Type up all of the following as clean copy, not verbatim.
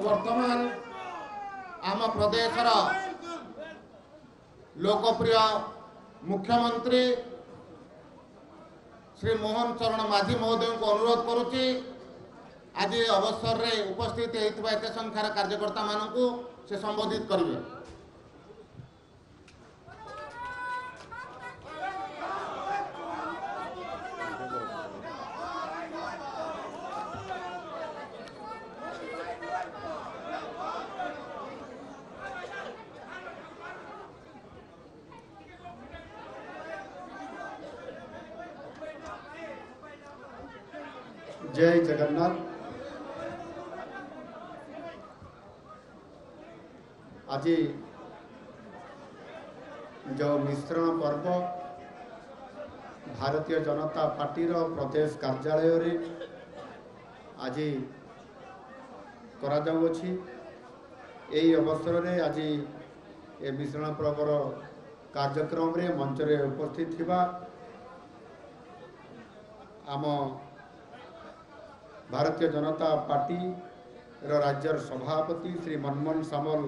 वर्तमान आम प्रदेशर लोकप्रिय मुख्यमंत्री श्री मोहन चरण माझी महोदय को अनुरोध करुच्ची आज अवसर रे उपस्थित होता एत संख्यार कार्यकर्ता मानू से संबोधित करेंगे। जय जगन्नाथ। आज जो मिश्रण पर्व भारतीय जनता पार्टी प्रदेश कार्यालय रे आज करा जाउछि। एही अवसर रे आज ए मिश्रण पर्वर कार्यक्रम रे मंच रे उपस्थित थिबा आम भारतीय जनता पार्टी राज्य सभापति श्री मनमोहन सामल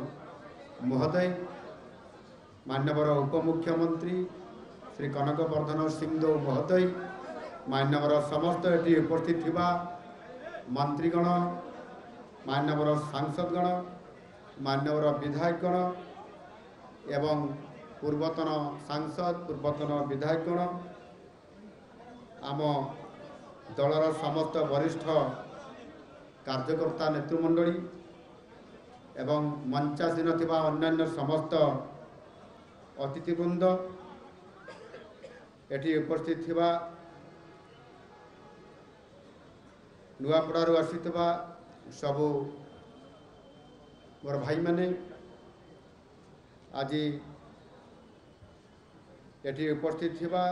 महोदय, मान्यवर उपमुख्यमंत्री श्री कनकवर्धन सिंहदेव महोदय, मान्यवर समस्त एटी उपस्थित थिबा मंत्रीगण, मान्यवर सांसदगण, मान्यवर विधायकगण एवं पूर्वतन सांसद पूर्वतन विधायकगण, आम दलर समस्त वरिष्ठ कार्यकर्ता नेतृमंडली एवं मंचासीन थिबा अन्यान्य समस्त अतिथिवृंद, एटी उपस्थित थिबा नुआपड़ारू आसीथिबा सबु मोर भाई माने, आज एटी उपस्थित थिबा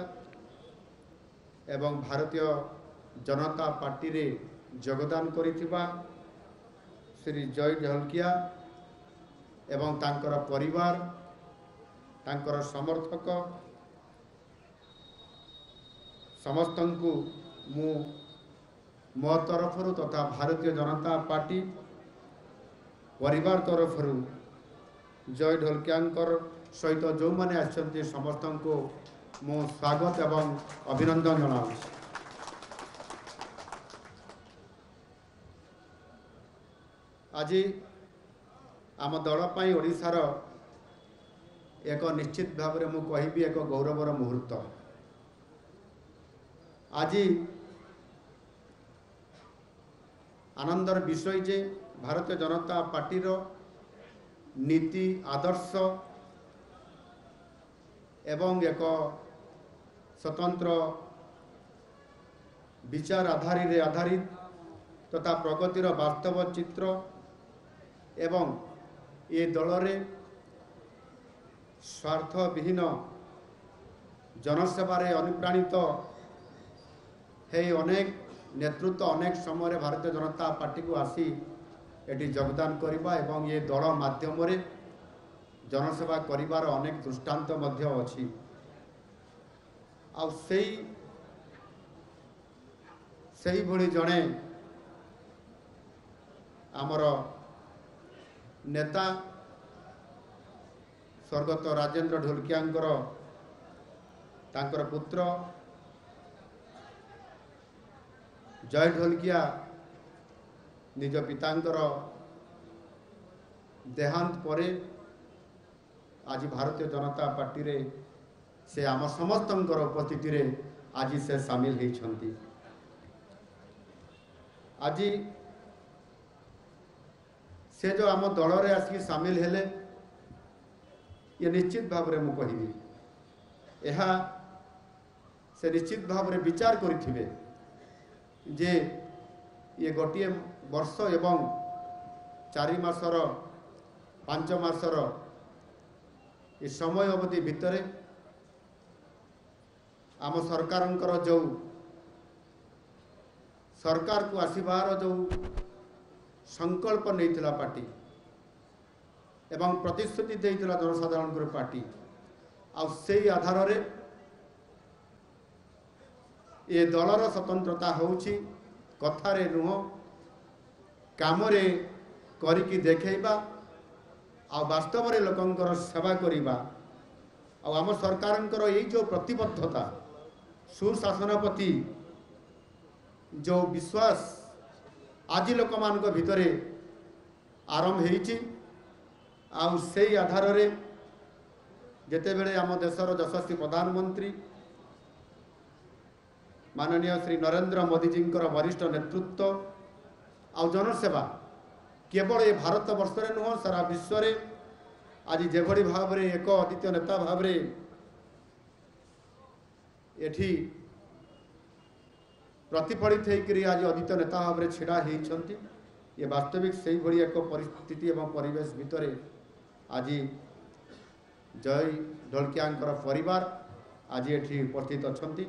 एवं भारतीय जनता पार्टी रे योगदान करिथिबा श्री जय ढोलकिया एवं तांकर परिवार तांकर समर्थक समस्तंकु मु मो तरफरु तथा भारतीय जनता पार्टी परिवार तरफरु जय ढोलकियांकर सहित जो माने आछन्ति समस्तंकु मु स्वागत एवं अभिनंदन जनाउछि। आज आम दल पाई ओडिशार एक निश्चित भाव में मुझे कहबी एक गौरवर मुहूर्त। आज आनंदर विषय जे भारतीय जनता पार्टी नीति आदर्श एवं एक स्वतंत्र विचार आधारित तथा प्रगतिर वास्तव चित्र एवं ये दल रे स्वार्थ विहीन जनसेवारे अनुप्राणित है अनेक नेतृत्व अनेक समय भारतीय जनता पार्टी को आसी एटी योगदान करबा एवं ये दल माध्यम रे जनसेवा करिवार अनेक दृष्टांत मध्य अछि। आ सेही भली जणे आमर नेता स्वर्गत राजेंद्र ढोलकियांकर तांकर पुत्र जय ढोलकिया निज पितांकर देहांत परे आज भारतीय जनता पार्टी रे से आम समस्तंकर उपस्थिति रे आज से सामिल होइछंती। आज से जो आम दल रे आसिक सामिल हेले ये निश्चित भाव में मुझे कहबी यह से निश्चित भाव में विचार करिथिबे जे ये गोटे वर्ष एवं 4 मासर 5 मासर ये समय अवधि भितर आम सरकारंकर जो सरकार को आसबार जो संकल्प नहीं पार्टी एवं प्रतिश्रुति देइथिला जनसाधारण पार्टी से आधार रे ये दलर स्वतंत्रता होउछि कथारे नुह कामरे କରିକି ଦେଖେଇବା ଆଉ ବାସ୍ତବରେ ଲୋକଙ୍କର ସେବା କରିବା ଆଉ ଆମ ସରକାରଙ୍କର ଏଇ ଯେଉଁ ପ୍ରତିବଦ୍ଧତା ସୁଶାସନ ପ୍ରତି ଯେଉଁ ବିଶ୍ୱାସ ଆଜି ଲୋକମାନଙ୍କ ଭିତରେ ଆରମ୍ଭ ହେଇଛି ଆଉ ସେଇ ଆଧାରରେ ଯେତେବେଳେ ଆମ ଦେଶର ଯଶସ୍ୱୀ ପ୍ରଧାନମନ୍ତ୍ରୀ ମାନନୀୟ ଶ୍ରୀ ନରେନ୍ଦ୍ର ମୋଦିଜୀଙ୍କର ବରିଷ୍ଠ ନେତୃତ୍ୱ ଆଉ ଜନସେବା କେବଳ ଏ ଭାରତ ବର୍ଷରେ ନୁହଁ ସାରା ବିଶ୍ୱରେ ଆଜି ଯେଭଳି ଭାବରେ ଏକ ଅଦ୍ୱିତୀୟ ନେତା ଭାବରେ ଏଠି ପ୍ରତିଫଳିତ ହେଇକରି ଆଜି ଅଦ୍ୱିତୀୟ ନେତା ଭାବରେ ଛିଡ଼ା ହେଇଛନ୍ତି ଏ ବାସ୍ତବିକ ସେଇଭଳି ଏକ ପରିସ୍ଥିତି ଏବଂ ପରିବେଶ ଭିତରେ ଆଜି ଜୟ ଢୋଲକିଆଙ୍କର ପରିବାର ଆଜି ଏଠି ଉପସ୍ଥିତ ଅଛନ୍ତି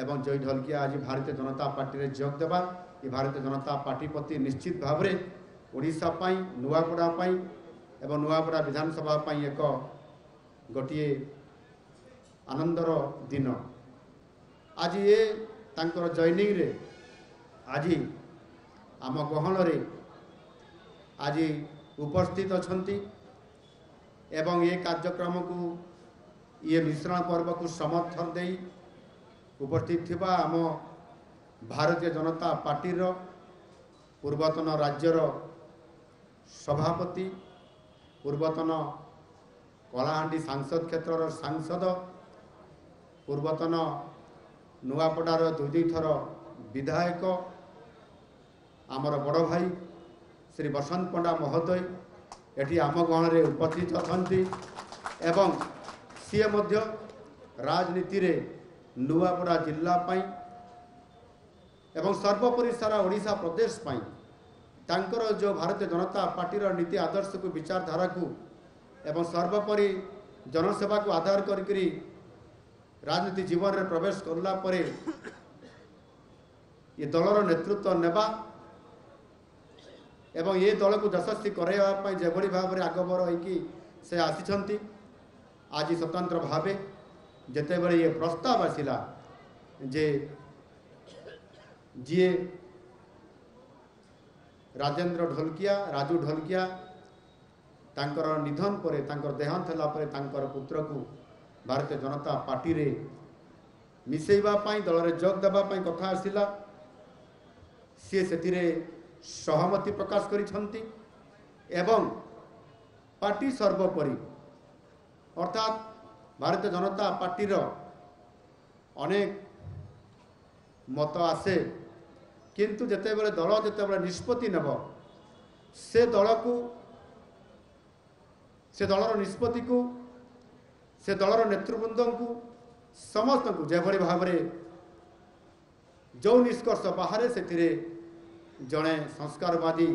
ଏବଂ ଜୟ ଢୋଲକିଆ ଆଜି ଭାରତୀୟ ଜନତା ପାର୍ଟିରେ ଯୋଗ ଦେବା ଏ ଭାରତୀୟ ଜନତା ପାର୍ଟି ପ୍ରତି ନିଶ୍ଚିତ ଭାବରେ ଓଡ଼ିଶା ପାଇଁ ନୂଆପଡ଼ା ପାଇଁ ଏବଂ ନୂଆପଡ଼ା ବିଧାନସଭା ପାଇଁ ଏକ ଗୋଟିଏ ଆନନ୍ଦର ଦିନ ଆଜି ଏ ତାଙ୍କର ଜଏନିଂରେ ଆଜି ଆମ ଗହଣରେ ଆଜି ଉପସ୍ଥିତ ଅଛନ୍ତି ଏବଂ ଏ କାର୍ଯ୍ୟକ୍ରମକୁ ଇଏ ମିଶ୍ରଣ ପର୍ବକୁ ସମର୍ଥନ ଦେଇ ଉପସ୍ଥିତ ଥିବା ଆମ ଭାରତୀୟ ଜନତା ପାର୍ଟିର ପୂର୍ବତନ ରାଜ୍ୟର ସଭାପତି ପୂର୍ବତନ କଳାହାଣ୍ଡି ସାଂସଦ କ୍ଷେତ୍ରର ସାଂସଦ ପୂର୍ବତନ ନୂଆପଡ଼ାର ଦୁଇ ଥର ବିଧାୟକ ଆମର ବଡ଼ ଭାଇ ଶ୍ରୀ ବସନ୍ତ ପଣ୍ଡା ମହୋଦୟ ଏଠି ଆମ ଗହଣରେ ଉପସ୍ଥିତ ଅଛନ୍ତି ଏବଂ ସିଏ ମଧ୍ୟ ରାଜନୀତିରେ ନୂଆପଡ଼ା ଜିଲ୍ଲା ପାଇଁ ଏବଂ ସର୍ବୋପରି ସାରା ଓଡ଼ିଶା ପ୍ରଦେଶ ପାଇଁ ତାଙ୍କର ଯେଉଁ ଭାରତୀୟ ଜନତା ପାର୍ଟିର ନୀତି ଆଦର୍ଶକୁ ବିଚାରଧାରାକୁ ଏବଂ ସର୍ବୋପରି ଜନସେବାକୁ ଆଧାର କରିକରି ରାଜନୀତି ଜୀବନରେ ପ୍ରବେଶ କଲା ପରେ ଏ ଦଳର ନେତୃତ୍ୱ ନେବା ଏବଂ ଏ ଦଳକୁ ଯଶସ୍ୱୀ କରାଇବା ପାଇଁ ଯେଭଳି ଭାବରେ ଆଗଭର ହୋଇକି ସେ ଆସିଛନ୍ତି ଆଜି ସ୍ୱତନ୍ତ୍ର ଭାବେ ଯେତେବେଳେ ଏ ପ୍ରସ୍ତାବ ଆସିଲା ଯେ ଯିଏ ରାଜେନ୍ଦ୍ର ଢୋଲକିଆ ରାଜୁ ଢୋଲକିଆ ତାଙ୍କର ନିଧନ ପରେ ତାଙ୍କର ଦେହାନ୍ତ ହେଲା ପରେ ତାଙ୍କର ପୁତ୍ରକୁ ଭାରତୀୟ ଜନତା ପାର୍ଟିରେ ମିଶେଇବା ପାଇଁ ଦଳରେ ଯୋଗ ଦେବା ପାଇଁ କଥା ଆସିଲା ସିଏ ସେଥିରେ ସହମତି ପ୍ରକାଶ କରିଛନ୍ତି ଏବଂ ପାର୍ଟି ସର୍ବୋପରି ଅର୍ଥାତ୍ ଭାରତୀୟ ଜନତା ପାର୍ଟିର ଅନେକ ମତ ଆସେ କିନ୍ତୁ ଯେତେବେଳେ ଦଳ ଯେତେବେଳେ ନିଷ୍ପତ୍ତି ନେବ ସେ ଦଳର ନିଷ୍ପତ୍ତିକୁ ସେ ଦଳର ନେତୃବୃନ୍ଦଙ୍କୁ ସମସ୍ତଙ୍କୁ ଯେଭଳି ଭାବରେ ଯେଉଁ ନିଷ୍କର୍ଷ ବାହାରେ ସେଥିରେ ଜଣେ ସଂସ୍କାରବାଦୀ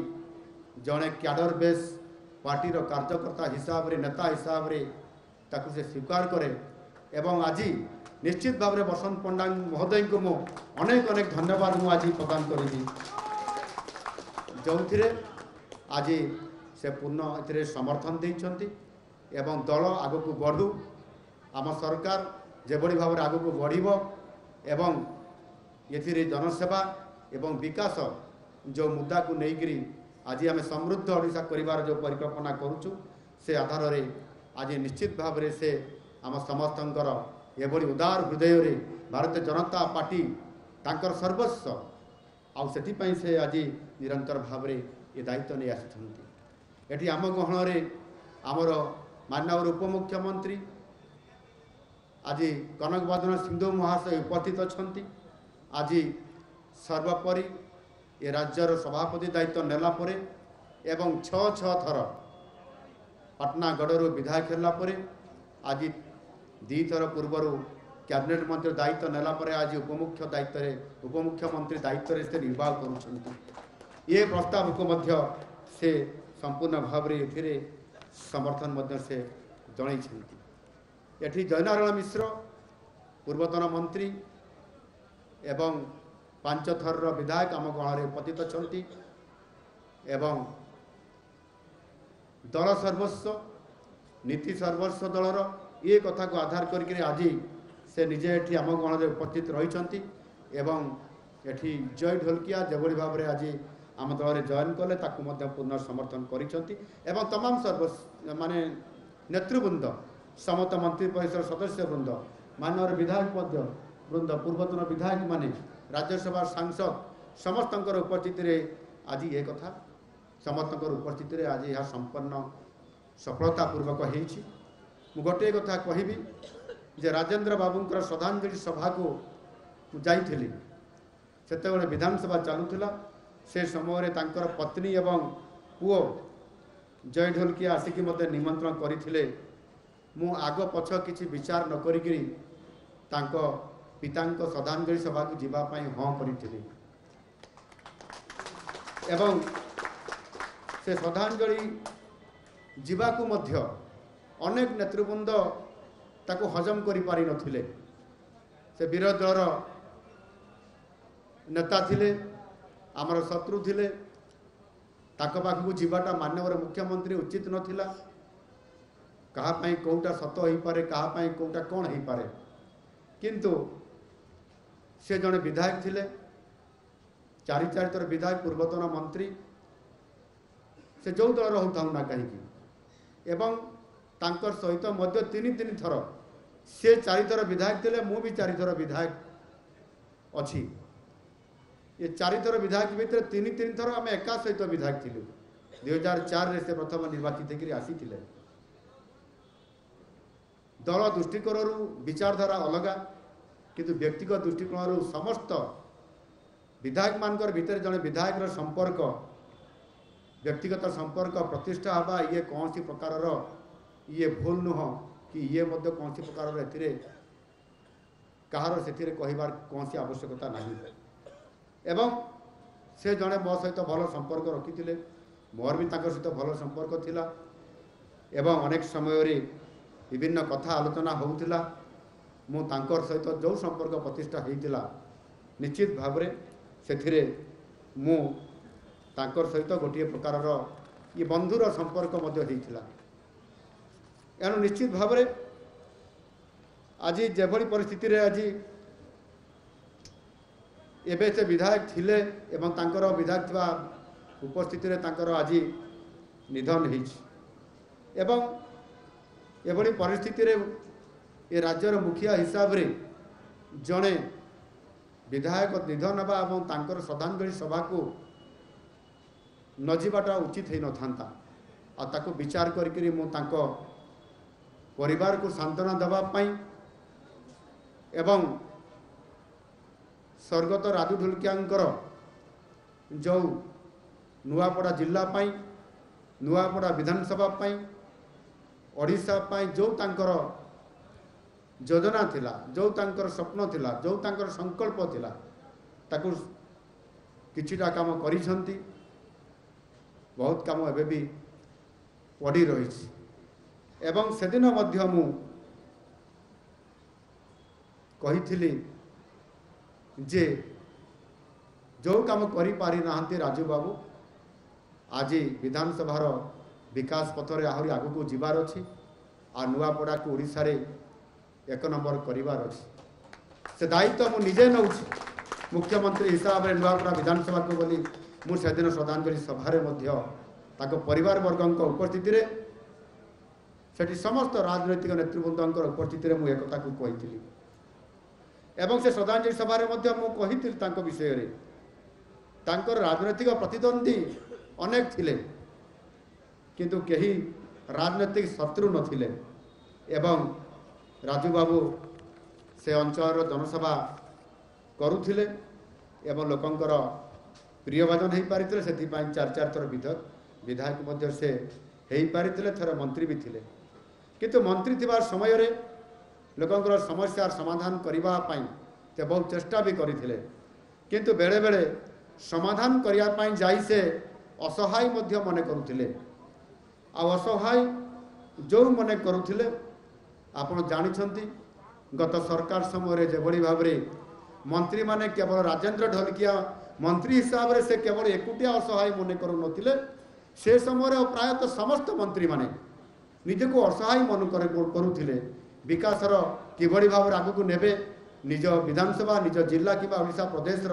ଜଣେ କ୍ୟାଡର ବେସ୍ ପାର୍ଟିର କାର୍ଯ୍ୟକର୍ତ୍ତା ହିସାବରେ ନେତା ହିସାବରେ ତାକୁ ସେ ସ୍ୱୀକାର କରେ ଏବଂ ଆଜି ନିଶ୍ଚିତ ଭାବରେ ବସନ୍ତ ପଣ୍ଡା ମହୋଦୟଙ୍କୁ ମୁଁ ଅନେକ ଅନେକ ଧନ୍ୟବାଦ ମୁଁ ଆଜି ପ୍ରଦାନ କରିବି ଯେଉଁଥିରେ ଆଜି ସେ ପୂର୍ଣ୍ଣ ଏଥିରେ ସମର୍ଥନ ଦେଇଛନ୍ତି ଏବଂ ଦଳ ଆଗକୁ ବଢ଼ୁ ଆମ ସରକାର ଯେଭଳି ଭାବରେ ଆଗକୁ ବଢ଼ିବ ଏବଂ ଏଥିରେ ଜନସେବା ଏବଂ ବିକାଶ ଯେଉଁ ମୁଦ୍ଦାକୁ ନେଇକରି ଆଜି ଆମେ ସମୃଦ୍ଧ ଓଡ଼ିଶା କରିବାର ଯେଉଁ ପରିକଳ୍ପନା କରୁଛୁ ସେ ଆଧାରରେ ଆଜି ନିଶ୍ଚିତ ଭାବରେ ସେ ଆମ ସମସ୍ତଙ୍କର ଏଭଳି ଉଦାର ହୃଦୟରେ ଭାରତୀୟ ଜନତା ପାର୍ଟି ତାଙ୍କର ସର୍ବସ୍ୱ ଆଉ ସେଥିପାଇଁ ସେ ଆଜି ନିରନ୍ତର ଭାବରେ ଏ ଦାୟିତ୍ୱ ନେଇ ଆସିଛନ୍ତି ଏଠି ଆମ ଗହଣରେ ଆମର ମାନ୍ୟବର ଉପମୁଖ୍ୟମନ୍ତ୍ରୀ ଆଜି କନକ ବଦନ ସିଂଧୁ ମହାଶୟ ଉପସ୍ଥିତ ଅଛନ୍ତି ଆଜି ସର୍ବୋପରି ଏ ରାଜ୍ୟର ସଭାପତି ଦାୟିତ୍ୱ ନେଲା ପରେ ଏବଂ ଛଅ ଥର ପାଟନାଗଡ଼ରୁ ବିଧାୟକ ହେଲା ପରେ ଆଜି ଦୁଇଥର ପୂର୍ବରୁ କ୍ୟାବିନେଟ୍ ମନ୍ତ୍ରୀ ଦାୟିତ୍ୱ ନେଲା ପରେ ଆଜି ଉପମୁଖ୍ୟମନ୍ତ୍ରୀ ଦାୟିତ୍ୱରେ ସେ ନିର୍ବାହ କରୁଛନ୍ତି ଏ ପ୍ରସ୍ତାବକୁ ମଧ୍ୟ ସେ ସମ୍ପୂର୍ଣ୍ଣ ଭାବରେ ଏଥିରେ ସମର୍ଥନ ମଧ୍ୟ ସେ ଜଣାଇଛନ୍ତି ଏଠି ଜୟନାରାୟଣ ମିଶ୍ର ପୂର୍ବତନ ମନ୍ତ୍ରୀ ଏବଂ 5 ଥରର ବିଧାୟକ ଆମ ଗଣରେ ଉପସ୍ଥିତ ଅଛନ୍ତି ଏବଂ ଦଳ ସର୍ବସ୍ୱ ନୀତି ସର୍ବସ୍ୱ ଦଳର ଏ କଥାକୁ ଆଧାର କରିକି ଆଜି ସେ ନିଜେ ଏଠି ଆମ ଗଣରେ ଉପସ୍ଥିତ ରହିଛନ୍ତି ଏବଂ ଏଠି ଜୟ ଢୋଲକିଆ ଯେଭଳି ଭାବରେ ଆଜି आम दल में जॉइन कले पूर्ण समर्थन करिसेंती एवं तमाम सर्व माने नेतृवृंद समस्त मंत्री परिषद सदस्य वृंद माननीय विधायक वृंद पूर्वतन विधायक माने राज्यसभा सांसद समस्त उपस्थिति रे आज ये कथा समस्त उपस्थिति रे आज यह संपन्न सफलतापूर्वक हो गोटे कथा कहबी जे राजेंद्र बाबूंकर श्रद्धांजलि सभा को जाइथिली सेतेबेले विधानसभा चलुथिला से समय तांकर पत्नी एवं पुओ जय ढोलकिया आसिकी मते निमंत्रण करथिले मु आग पछ किछि विचार न करिकरी तांको पितांको श्रद्धांजलि सभा को जीवा पई हां करथिले एवं से श्रद्धांजलि जीवाकू मध्य अनेक नेतृवृंद ताको हजम करि पारि नथिले से विरोधी दलर नेता थिले आमर शत्रु थिले ताको पाखु जीवाटा माननीय मुख्यमंत्री उचित नथिला कहा पई कोटा सत होई पारे कहा पई कोटा कोन होई पारे किंतु से जने विधायक थिले चारि थर विधायक पूर्वतन मंत्री से जो दल होता ना कहीं एवं तांकर सहित मध्य तीन थर से चारि थर विधायक थे मु भी चारि थर विधायक अच्छी ये चारि थर विधायक भितर तीन थर आम एका सहित विधायक थिलु 2004 से प्रथम निर्वाचित होकर आसी दल दृष्टिकोण विचारधारा अलगा किंतु व्यक्तिगत दृष्टिकोण समस्त विधायक मानकर भीतर जड़े विधायक संपर्क व्यक्तिगत संपर्क प्रतिष्ठा हवा ये कौन सी प्रकार ये भूल नुह कि ये मध्य कौन सी प्रकार कहार से कहबार कौन सी आवश्यकता नहीं एवं से जड़े मो सहित भल संपर्क रखी मोर भी सहित भल संपर्क थिला एवं अनेक समय विभिन्न कथा आलोचना होउथिला मु तांकर सहित जो संपर्क प्रतिष्ठा होइतिला निश्चित भाव से मु तांकर सहित गोटे प्रकार ये बंधुर संपर्क होता एणु निश्चित भाव आज जेभली परिस्थिति आज एबे से विधायक थिले एवं तांकर विधायक थिबा उपस्थिति तांकर आज निधन होइछि एवं एभली परिस्थिति ये राज्यर मुखिया हिसाब रे जड़े विधायक निधन हवा और तांकर श्रद्धांजलि सभा को नजीवाटा उचित हो न था ताको विचार करी मु तांको परिवार को सांत्वना देवाई एवं स्वर्गत राजू ढोलकिया जो नुआपड़ा जिला नुआपड़ा विधानसभा ओडिशा जो तांकर योजना थिला जो तांकर स्वप्न थिला जो तांकर संकल्प थिला ताकू किछिटा काम करिसंती बहुत काम एबे भी पड़ी रही एवं सेदिन मध्य मु कहिथिली जे जो काम करि पारि नाहंती राजू बाबू आज विधानसभार विकास पथरे आहरी आगु को जीवार अछि आ नुआपड़ा को ओडिसा रे एक नंबर करिवार अछि से दायित्व मु निजे नउछि मुख्यमंत्री हिसाब रे नुआपड़ा विधानसभा को बोली मु सेदिन श्रद्धांजलि सभारे मध्य ताको परिवार वर्गंक उपस्थिति रे सेठी समस्त राजनैतिक नेतृवृंदक उपस्थिति रे मु एकता को कहिथिली एवं से श्रद्धांजलि सभारे मध्य मु कहिथिली तांको विषय रे तांकर राजनैतिक प्रतिद्वंदी अनेक थिले किंतु केही राजनैतिक शत्रु नथिले एवं राजू बाबू से अंचल जनसभा करुथिले एवं लोकंकर प्रियभाजन हो पारिथिले से चार थर विधायक मध्य से हो पारिथिले थर मंत्री भी थिले किंतु मंत्री थिबा समय रे लोकंकर समस्या समाधान करिबा पई ते बहुत चेष्टा भी करिथिले किंतु बेले बेले समाधान करिया पई जाई से असहाय मध्य मने करुथिले आ असहाय जो मने करुथिले आपण जानिछंती गत सरकार समय जे बड़ी भाव रे मंत्री माने केवल राजेंद्र ढोलकिया मंत्री हिसाब से केवल एकुटिया असहाय मन करुनथिले से समय प्रायतः समस्त मंत्री माने निजे को असहाय मन करुथिले विकासर किभली भाव आगु को नेबे निज विधानसभा निज जिला कि ओडिशा प्रदेश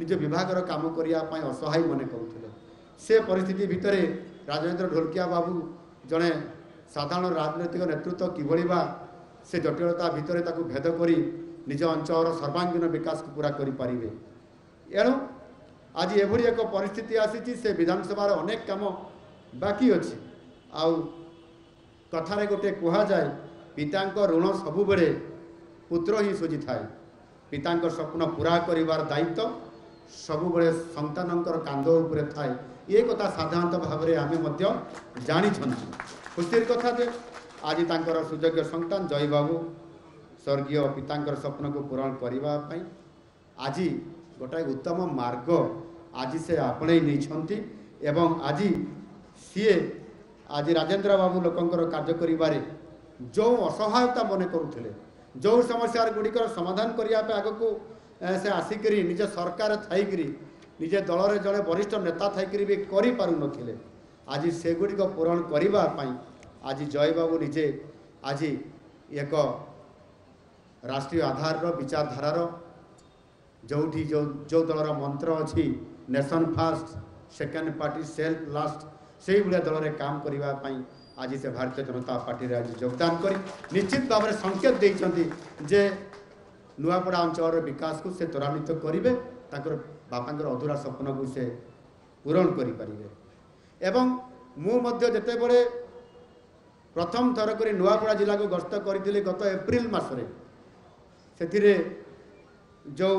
निज विभागर काम करने असहाय मन करुले से परिस्थिति भितर राजेंद्र ढोलकिया बाबू जड़े साधारण राजनैतिक नेतृत्व किभली बा से जटिलता भितर ताकू भेद करी निज अंचल सर्वांगीन विकास को पूरा करें एणु आज एभली एक परिस्थिति आसी से विधानसभा अनेक काम बाकी अच्छी आउ कथारे गोटे कहुए पिता ऋण सबु बेले पुत्र ही सुझी थाए पिता स्वप्न पूरा करिवार दायित्व सबु बेले संतानंकर कांध उपरे थाए ये कथा साधारणतः भाव में आम जानी खुशीर कथा जे आज तांकर सुयोग्य संतान जय बाबू स्वर्गीय पिता स्वप्न को पूरण करने आज गोटाए उत्तम मार्ग आज से आपणे नहीं एवं आज सी आज राजेंद्र बाबू लोकंकर कार्य करिबारे जो असहायता मन करुले जो समस्या गुड़िकर समाधान करने आग को से आसिक निज सरकार थी निजे दल में जड़े वरिष्ठ नेता थी भी करें आज से गुड़िक पूरण करने आज जय बाबू निजे आज एक राष्ट्रीय आधार विचारधारार जोठी जो दलर मंत्र अच्छी nation fast second party self last से भाया दल में काम करने आज से भारतीय जनता पार्टी रे आज योगदान कर निश्चित भाव में संकेत देते जे नुआपड़ा अंचल विकास को से त्वरान्वित करेंगे बापांकर अधूरा स्वप्न को से पूरण करें एवं मुझे बड़े प्रथम थर कर नुआपड़ा जिला को गस्त करी गत एप्रिल मासरे से जो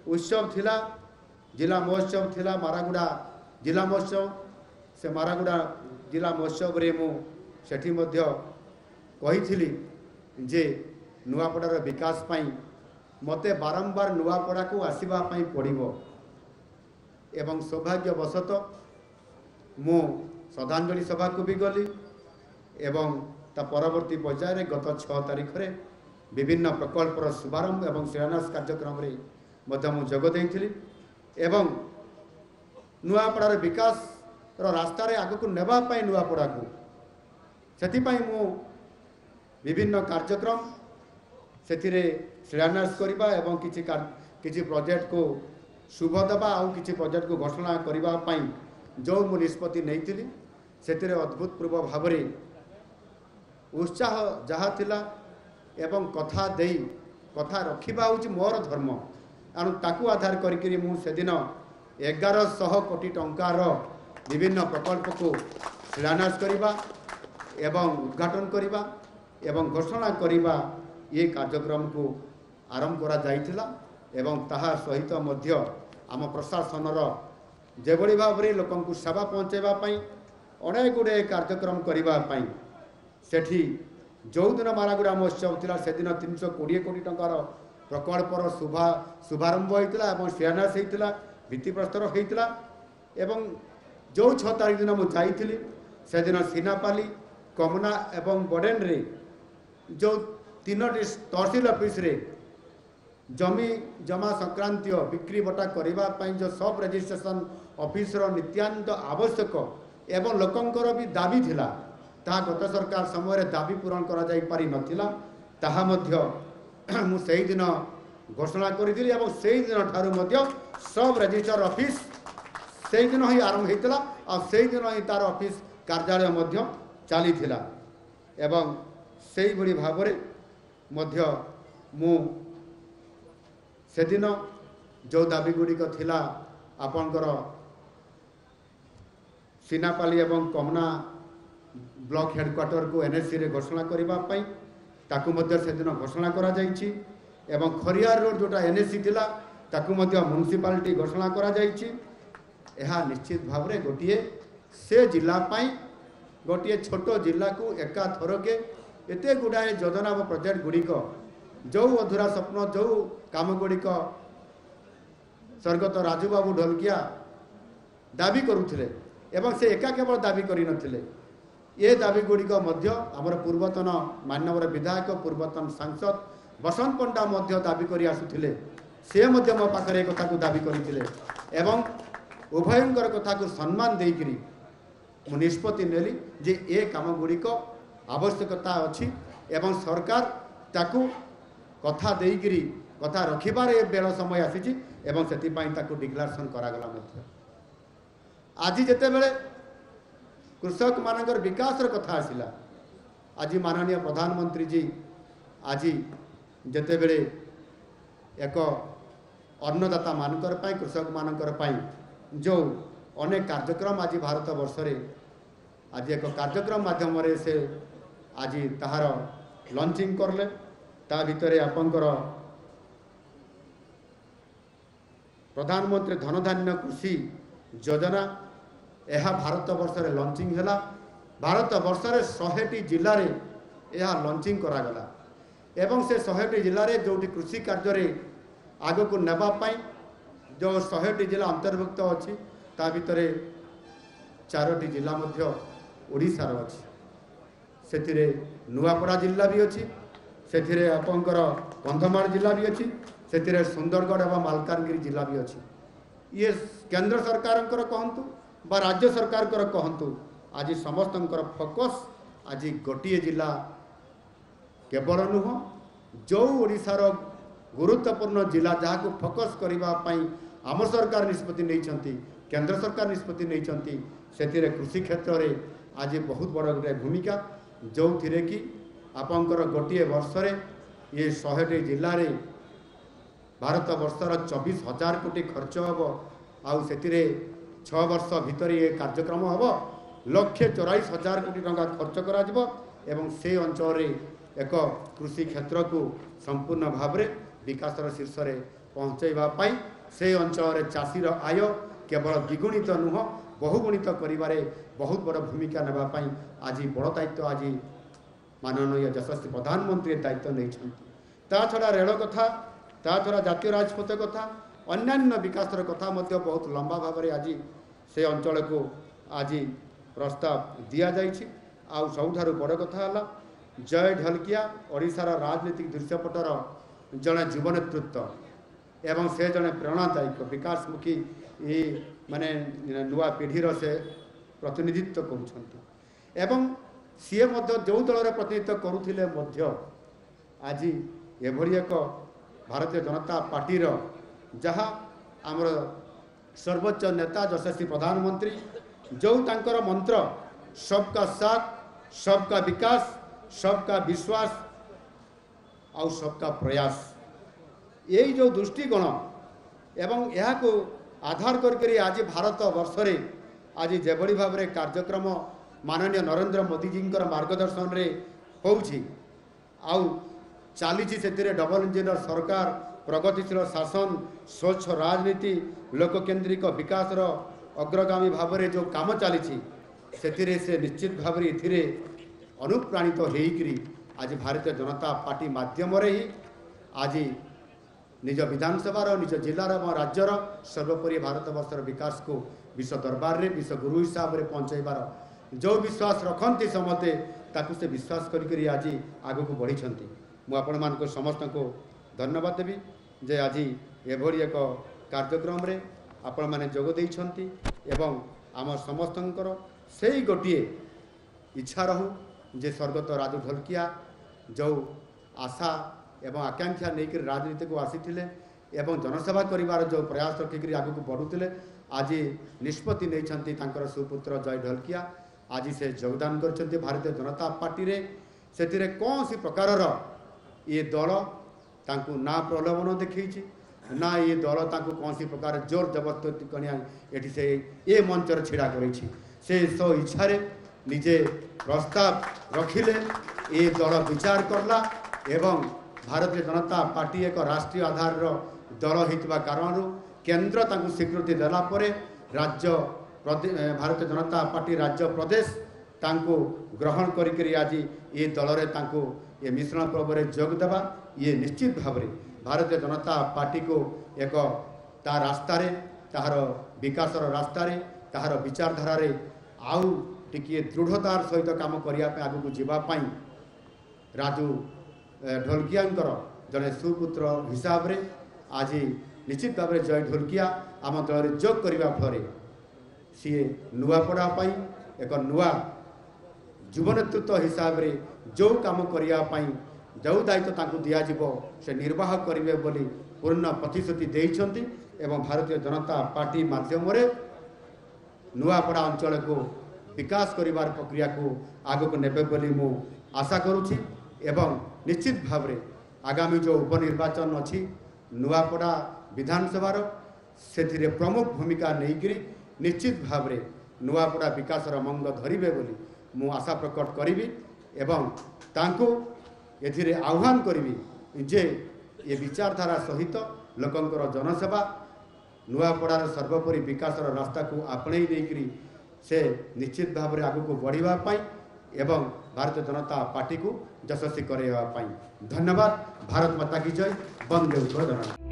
उत्सव थिला जिला महोत्सव थिला मारागुड़ा जिला महोत्सव से मारागुड़ा जिला महोत्सव रे मुझे कही जे नुआपड़ार विकास पाई मते बारंबार नुआपड़ा को आसवाई पड़ो एवं सौभाग्यवशत मु श्रद्धांजलि सभा को भी गली एवं ता परवर्ती पर्यायर गत 6 तारीख रे विभिन्न प्रकल्पर शुभारंभ एवं शिलान्यास कार्यक्रम रे जोग देइथिली एवं नुआपड़ार विकास रास्ता रे आगक नेबा पाई नुआपड़ा को सेतिपाई मु विभिन्न कार्यक्रम सेथिरे शिलान्यास करबा एवं किछि प्रोजेक्ट को शुभ देवा आउ किछि प्रोजेक्ट को घोषणा करबा पाई जो मु निष्पत्ति नैथिली सेतिरे अद्भुतपूर्व भाव रे उत्साह जहा थिला एवं कथा देई कथा रखिबा होछि मोर धर्म अनु ताकू आधार करिकरी मु सेदिन 1100 कोटी टंकार विभिन्न प्रकल्प को शिलान्यास करबा एवं उद्घाटन करबा एवं घोषणा करबा ये कार्यक्रम को आरंभ करा जाइथिला एवं ताहा सहित मध्य आम प्रशासन जेभली भाव में लोक सेवा पहुँचेबा पई अनेक गुड़े कार्यक्रम करने सेठी जो दिन मारागुड़ा महोत्सव थिला से दिन 320 कोटी टंकार प्रकल्पर शुभारंभ होता है शिलान्यास होता भित्तिप्रस्तर होता एवं जो 6 तारीख दिन मुझे जाइली से दिन सीनापाली कमना एवं बडेन रे जो 3टी तहसील ऑफिस रे जमी जमा संक्रांतीय बिक्री बटा करने जो सब रजिस्ट्रेशन ऑफिसर नित्यानंद आवश्यक एवं लोकंकर भी दाबी थिला ता गत सरकार समय दाबी पूरण करा जाई पारि नथिला ताहा मध्य मु सेही दिन घोषणा करिदिली एवं सेही दिन ठारू मध्य सब रजिस्टर ऑफिस सेही दिन ही आरंभ हेतला और सेही दिन ही तार ऑफिस कार्यालय मध्य चली थिला एवं सेही बड़ी भाव रे मध्य मु से दिन जो दाबी गुड़िक थिला आपणकर सीनापाली एवं कमना ब्लॉक हेडक्वार्टर को एनएससी रे घोषणा करने ताकू मध्य से दिन घोषणा करा जाइछि एवं खरियार रोड जोटा एनएससी थिला ताकू मध्य म्युनिसिपालिटी घोषणा करा जाइछि एहा निश्चित भाव रे गोटिए से जिला पाई गोटिए छोटो जिला को एका थरके एते गुड़ाए योजना व प्रोजेक्ट गुड़िक जो अधूरा स्वप्न जो काम गुड़िक स्वर्गत राजू बाबू ढोलकिया दाबी करुथिले एवं से एका केवल दाबी करि नथिले ये दाबी गुड़िक आमर पूर्वतन माननीय विधायक पूर्वतन सांसद बसंत पंडा मध्य दाबी करि आसुथिले से मध्य मो पाखरे कथा को दाबी करथिले एवं उभयंकर कथा को सम्मान देइकरी मु निष्पत्ति नेली जे ए काम गुड़िक आवश्यकता अछि एवं सरकार ताकू कथा देइकरी କଥା ରଖିବାରେ ବେଳ ସମୟ ଆସିଛି ଏବଂ ସେଥିପାଇଁ ତାକୁ ଡିକ୍ଲାରେସନ୍ କରାଗଲା ମଧ୍ୟ। ଆଜି ଯେତେବେଳେ କୃଷକମାନଙ୍କର ବିକାଶର କଥା ଆସିଲା, ଆଜି ମାନନୀୟ ପ୍ରଧାନମନ୍ତ୍ରୀଜୀ ଆଜି ଯେତେବେଳେ ଏକ ଅନ୍ନଦାତା ମାନଙ୍କର ପାଇଁ କୃଷକମାନଙ୍କର ପାଇଁ ଯେଉଁ ଅନେକ କାର୍ଯ୍ୟକ୍ରମ ଆଜି ଭାରତ ବର୍ଷରେ ଆଜି ଏକ କାର୍ଯ୍ୟକ୍ରମ ମାଧ୍ୟମରେ ସେ ଆଜି ତାହାର ଲଞ୍ଚିଂ କଲେ। ତା ଭିତରେ ଆପଣଙ୍କର ପ୍ରଧାନମନ୍ତ୍ରୀ ଧନଧାନ୍ୟ କୃଷି ଯୋଜନା ଏହା ଭାରତ ବର୍ଷରେ ଲଞ୍ଚିଂ ହେଲା। ଭାରତ ବର୍ଷରେ 100ଟି ଜିଲ୍ଲାରେ ଏହା ଲଞ୍ଚିଂ କରାଗଲା ଏବଂ ସେ 100ଟି ଜିଲ୍ଲାରେ ଯେଉଁଠି କୃଷି କାର୍ଯ୍ୟରେ ଆଗକୁ ନେବା ପାଇଁ ଯେଉଁ 100ଟି ଜିଲ୍ଲା ଅନ୍ତର୍ଭୁକ୍ତ ଅଛି ତା ଭିତରେ 4ଟି ଜିଲ୍ଲା ମଧ୍ୟ ଓଡ଼ିଶାର ଅଛି। ସେଥିରେ ନୂଆପଡ଼ା ଜିଲ୍ଲା ବି ଅଛି, ସେଥିରେ ଆପଣଙ୍କର କନ୍ଧମାଳ ଜିଲ୍ଲା ବି ଅଛି, ସେଥିରେ ସୁନ୍ଦରଗଡ଼ ଏବଂ ମାଲକାନଗିରି ଜିଲ୍ଲା ବି ଅଛି। ଇଏ କେନ୍ଦ୍ର ସରକାରଙ୍କର କହନ୍ତୁ ବା ରାଜ୍ୟ ସରକାରଙ୍କର କହନ୍ତୁ, ଆଜି ସମସ୍ତଙ୍କର ଫୋକସ୍ ଆଜି ଗୋଟିଏ ଜିଲ୍ଲା କେବଳ ନୁହଁ, ଯେଉଁ ଓଡ଼ିଶାର ଗୁରୁତ୍ୱପୂର୍ଣ୍ଣ ଜିଲ୍ଲା ଯାହାକୁ ଫୋକସ୍ କରିବା ପାଇଁ ଆମ ସରକାର ନିଷ୍ପତ୍ତି ନେଇଛନ୍ତି, କେନ୍ଦ୍ର ସରକାର ନିଷ୍ପତ୍ତି ନେଇଛନ୍ତି, ସେଥିରେ କୃଷି କ୍ଷେତ୍ରରେ ଆଜି ବହୁତ ବଡ଼ ଗୋଟେ ଭୂମିକା, ଯେଉଁଥିରେ କି ଆପଣଙ୍କର ଗୋଟିଏ ବର୍ଷରେ ଇଏ 100ଟି ଜିଲ୍ଲାରେ ଭାରତ ବର୍ଷର 24,000 କୋଟି ଖର୍ଚ୍ଚ ହେବ। ଆଉ ସେଥିରେ 6 ବର୍ଷ ଭିତରେ ଏ କାର୍ଯ୍ୟକ୍ରମ ହେବ, 1,44,000 କୋଟି ଟଙ୍କା ଖର୍ଚ୍ଚ କରାଯିବ ଏବଂ ସେ ଅଞ୍ଚଳରେ ଏକ କୃଷି କ୍ଷେତ୍ରକୁ ସମ୍ପୂର୍ଣ୍ଣ ଭାବରେ ବିକାଶର ଶୀର୍ଷରେ ପହଞ୍ଚାଇବା ପାଇଁ ସେ ଅଞ୍ଚଳରେ ଚାଷୀର ଆୟ କେବଳ ଦ୍ୱିଗୁଣିତ ନୁହଁ ବହୁଗୁଣିତ କରିବାରେ ବହୁତ ବଡ଼ ଭୂମିକା ନେବା ପାଇଁ ଆଜି ବଡ଼ ଦାୟିତ୍ୱ ଆଜି ମାନନୀୟ ଯଶସ୍ୱୀ ପ୍ରଧାନମନ୍ତ୍ରୀ ଦାୟିତ୍ୱ ନେଇଛନ୍ତି। ତା ଛଡ଼ା ରେଳ କଥା, ତା ଛଡ଼ା ଜାତୀୟ ରାଜପଥ କଥା, ଅନ୍ୟାନ୍ୟ ବିକାଶର କଥା ମଧ୍ୟ ବହୁତ ଲମ୍ବା ଭାବରେ ଆଜି ସେ ଅଞ୍ଚଳକୁ ଆଜି ପ୍ରସ୍ତାବ ଦିଆଯାଇଛି। ଆଉ ସବୁଠାରୁ ବଡ଼ କଥା ହେଲା ଜୟ ଢଲକିଆ ଓଡ଼ିଶାର ରାଜନୈତିକ ଦୃଶ୍ୟପଟର ଜଣେ ଯୁବ ନେତୃତ୍ୱ ଏବଂ ସେ ଜଣେ ପ୍ରେରଣାଦାୟକ ବିକାଶମୁଖୀ ମାନେ ନୂଆ ପିଢ଼ିର ସେ ପ୍ରତିନିଧିତ୍ୱ କରୁଛନ୍ତି ଏବଂ ସିଏ ମଧ୍ୟ ଯେଉଁ ଦଳରେ ପ୍ରତିନିଧିତ୍ୱ କରୁଥିଲେ ମଧ୍ୟ ଆଜି ଏଭଳି ଏକ ଭାରତୀୟ ଜନତା ପାର୍ଟିର ଯାହା ଆମର ସର୍ବୋଚ୍ଚ ନେତା ଯଶସ୍ୱୀ ପ୍ରଧାନମନ୍ତ୍ରୀ ଯେଉଁ ତାଙ୍କର ମନ୍ତ୍ର ସବକା ସାଥ, ସବକା ବିକାଶ, ସବକା ବିଶ୍ୱାସ ଆଉ ସବକା ପ୍ରୟାସ, ଏଇ ଯେଉଁ ଦୃଷ୍ଟିକୋଣ ଏବଂ ଏହାକୁ ଆଧାର କରିକରି ଆଜି ଭାରତ ବର୍ଷରେ ଆଜି ଯେଭଳି ଭାବରେ କାର୍ଯ୍ୟକ୍ରମ ମାନନୀୟ ନରେନ୍ଦ୍ର ମୋଦିଜୀଙ୍କର ମାର୍ଗଦର୍ଶନରେ ହେଉଛି ଆଉ ଚାଲିଛି, ସେଥିରେ ଡବଲ ଇଞ୍ଜିନର ସରକାର, ପ୍ରଗତିଶୀଳ ଶାସନ, ସ୍ୱଚ୍ଛ ରାଜନୀତି, ଲୋକକେନ୍ଦ୍ରିକ ବିକାଶର ଅଗ୍ରଗାମୀ ଭାବରେ ଯେଉଁ କାମ ଚାଲିଛି ସେଥିରେ ସେ ନିଶ୍ଚିତ ଭାବରେ ଏଥିରେ ଅନୁପ୍ରାଣିତ ହେଇକରି ଆଜି ଭାରତୀୟ ଜନତା ପାର୍ଟି ମାଧ୍ୟମରେ ହିଁ ଆଜି ନିଜ ବିଧାନସଭାର, ନିଜ ଜିଲ୍ଲାର ଏବଂ ରାଜ୍ୟର ସର୍ବୋପରି ଭାରତବର୍ଷର ବିକାଶକୁ ବିଶ୍ୱ ଦରବାରରେ ବିଶ୍ୱଗୁରୁ ହିସାବରେ ପହଞ୍ଚାଇବାର ଯେଉଁ ବିଶ୍ୱାସ ରଖନ୍ତି ସମସ୍ତେ ତାକୁ ସେ ବିଶ୍ୱାସ କରିକରି ଆଜି ଆଗକୁ ବଢ଼ିଛନ୍ତି। ମୁଁ ଆପଣମାନଙ୍କୁ ସମସ୍ତଙ୍କୁ ଧନ୍ୟବାଦ ଦେବି ଯେ ଆଜି ଏଭଳି ଏକ କାର୍ଯ୍ୟକ୍ରମରେ ଆପଣମାନେ ଯୋଗ ଦେଇଛନ୍ତି ଏବଂ ଆମ ସମସ୍ତଙ୍କର ସେଇ ଗୋଟିଏ ଇଚ୍ଛା ରହୁ ଯେ ସ୍ୱର୍ଗତ ରାଜୁ ଢଲକିଆ ଯେଉଁ ଆଶା ଏବଂ ଆକାଂକ୍ଷା ନେଇକରି ରାଜନୀତିକୁ ଆସିଥିଲେ ଏବଂ ଜନସେବା କରିବାର ଯେଉଁ ପ୍ରୟାସ ରଖିକରି ଆଗକୁ ବଢ଼ୁଥିଲେ, ଆଜି ନିଷ୍ପତ୍ତି ନେଇଛନ୍ତି ତାଙ୍କର ସୁପୁତ୍ର ଜୟ ଢଲକିଆ ଆଜି ସେ ଯୋଗଦାନ କରିଛନ୍ତି ଭାରତୀୟ ଜନତା ପାର୍ଟିରେ। ସେଥିରେ କୌଣସି ପ୍ରକାରର ଇଏ ଦଳ ତାଙ୍କୁ ନା ପ୍ରଲୋଭନ ଦେଖେଇଛି, ନା ଏ ଦଳ ତାଙ୍କୁ କୌଣସି ପ୍ରକାର ଜୋର ଜବରଦସ୍ତି କରି ଏଠି ସେ ଏ ମଞ୍ଚରେ ଛିଡ଼ା କରିଛି। ସେ ସ୍ୱ ଇଚ୍ଛାରେ ନିଜେ ପ୍ରସ୍ତାବ ରଖିଲେ, ଏ ଦଳ ବିଚାର କଲା ଏବଂ ଭାରତୀୟ ଜନତା ପାର୍ଟି ଏକ ରାଷ୍ଟ୍ରୀୟ ଆଧାରର ଦଳ ହୋଇଥିବା କାରଣରୁ କେନ୍ଦ୍ର ତାଙ୍କୁ ସ୍ୱୀକୃତି ଦେଲା ପରେ ରାଜ୍ୟ ଭାରତୀୟ ଜନତା ପାର୍ଟି ରାଜ୍ୟ ପ୍ରଦେଶ ତାଙ୍କୁ ଗ୍ରହଣ କରିକରି ଆଜି ଏ ଦଳରେ ତାଙ୍କୁ ଏ ମିଶ୍ରଣ ପର୍ବରେ ଯୋଗ ଦେବା ଇଏ ନିଶ୍ଚିତ ଭାବରେ ଭାରତୀୟ ଜନତା ପାର୍ଟିକୁ ଏକ ତା ରାସ୍ତାରେ, ତାହାର ବିକାଶର ରାସ୍ତାରେ, ତାହାର ବିଚାରଧାରାରେ ଆଉ ଟିକିଏ ଦୃଢ଼ତାର ସହିତ କାମ କରିବା ପାଇଁ ଆଗକୁ ଯିବା ପାଇଁ ରାଜୁ ଢଲକିଆଙ୍କର ଜଣେ ସୁପୁତ୍ର ହିସାବରେ ଆଜି ନିଶ୍ଚିତ ଭାବରେ ଜୟ ଢଲକିଆ ଆମ ଦଳରେ ଯୋଗ କରିବା ଫଳରେ ସିଏ ନୂଆପଡ଼ା ପାଇଁ ଏକ ନୂଆ ଯୁବ ନେତୃତ୍ୱ ହିସାବରେ ଯେଉଁ କାମ କରିବା ପାଇଁ जो दायित्व तांकु दियाजिबो से निर्वाह करिवे बोली पूर्ण प्रतिश्रुति देइछन्ति एवं भारतीय जनता पार्टी माध्यम रे नुआपड़ा अंचल को विकास करिवार प्रक्रिया को आग को नेबे बोली मु आशा करूछि एवं निश्चित भाव रे आगामी जो उपनिर्वाचन अछि नुआपड़ा विधानसभा से प्रमुख भूमिका नहीं निश्चित भाव रे नुआपड़ा विकास मंग धरिबे बोली मु आशा प्रकट करी एवं तांको एथिरे आह्वान करी जे ये विचारधारा सहित लोकंकर जनसेवा नुआपड़ार सर्वोपरि विकास रास्ता को आपणे नहीं से निश्चित भाव में आगू को बढ़िबा पाई एवं भारतीय जनता पार्टी को यशस्वी करवा पाई। धन्यवाद। भारत माता की जय। बंदे उत्तर।